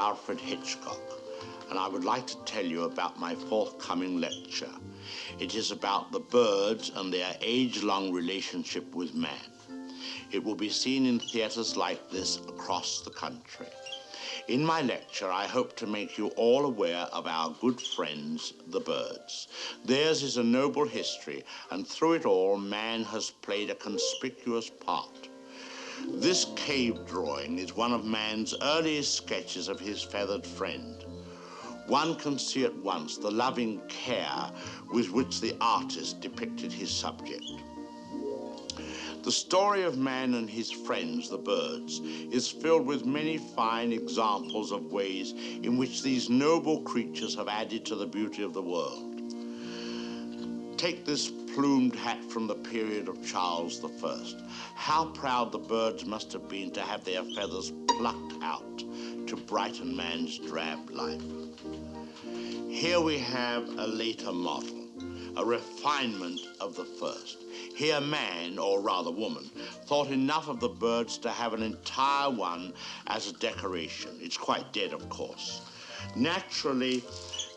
Alfred Hitchcock, and I would like to tell you about my forthcoming lecture. It is about the birds and their age-long relationship with man. It will be seen in theatres like this across the country. In my lecture, I hope to make you all aware of our good friends, the birds. Theirs is a noble history, and through it all, man has played a conspicuous part. This cave drawing is one of man's earliest sketches of his feathered friend. One can see at once the loving care with which the artist depicted his subject. The story of man and his friends, the birds, is filled with many fine examples of ways in which these noble creatures have added to the beauty of the world. Take this plumed hat from the period of Charles I. How proud the birds must have been to have their feathers plucked out to brighten man's drab life. Here we have a later model, a refinement of the first. Here man, or rather woman, thought enough of the birds to have an entire one as a decoration. It's quite dead, of course. Naturally,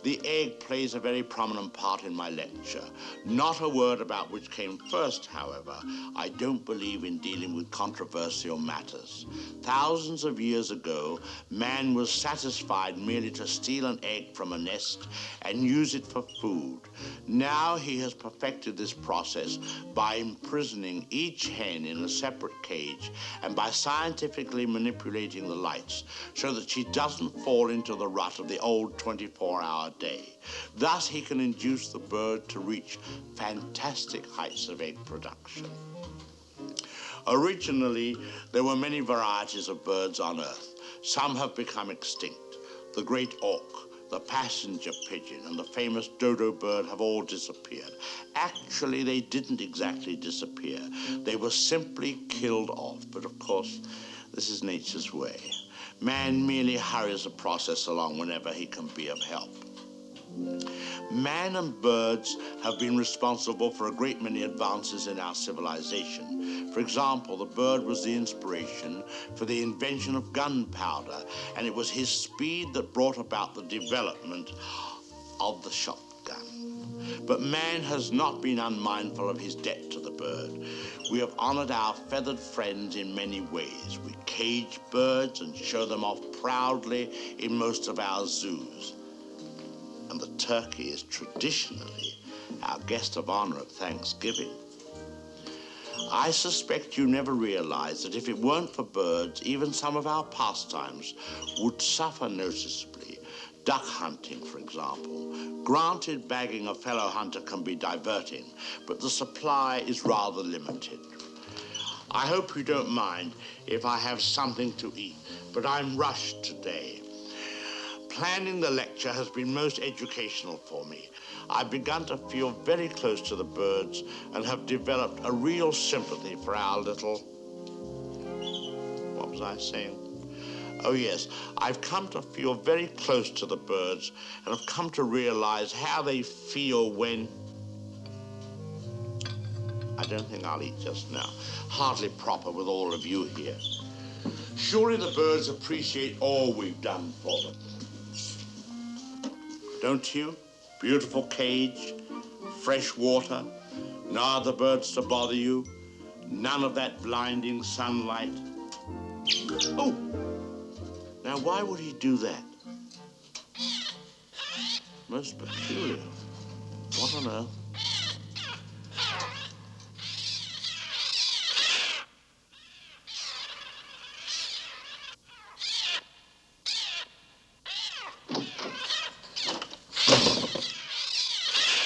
the egg plays a very prominent part in my lecture. Not a word about which came first, however. I don't believe in dealing with controversial matters. Thousands of years ago, man was satisfied merely to steal an egg from a nest and use it for food. Now he has perfected this process by imprisoning each hen in a separate cage and by scientifically manipulating the lights so that she doesn't fall into the rut of the old 24-hour day. Thus, he can induce the bird to reach fantastic heights of egg production. Originally, there were many varieties of birds on Earth. Some have become extinct. The great auk, the passenger pigeon, and the famous dodo bird have all disappeared. Actually, they didn't exactly disappear. They were simply killed off. But of course, this is nature's way. Man merely hurries the process along whenever he can be of help. Man and birds have been responsible for a great many advances in our civilization. For example, the bird was the inspiration for the invention of gunpowder, and it was his speed that brought about the development of the shotgun. But man has not been unmindful of his debt to the bird. We have honored our feathered friends in many ways. We cage birds and show them off proudly in most of our zoos. And the turkey is traditionally our guest of honor at Thanksgiving. I suspect you never realized that if it weren't for birds, even some of our pastimes would suffer noticeably. Duck hunting, for example. Granted, bagging a fellow hunter can be diverting, but the supply is rather limited. I hope you don't mind if I have something to eat, but I'm rushed today. Planning the lecture has been most educational for me. I've begun to feel very close to the birds and have developed a real sympathy for our little... What was I saying? Oh, yes, I've come to feel very close to the birds and have come to realize how they feel when... I don't think I'll eat just now. Hardly proper with all of you here. Surely the birds appreciate all we've done for them. Don't you? Beautiful cage, fresh water, no other birds to bother you, none of that blinding sunlight. Oh! Now, why would he do that? Most peculiar. What on earth?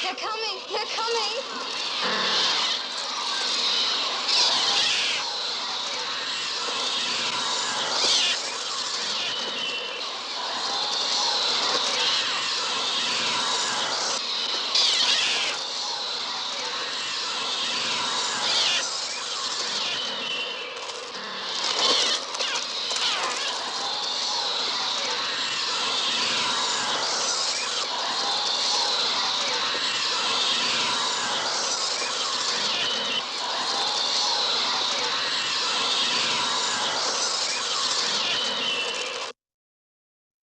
They're coming! They're coming!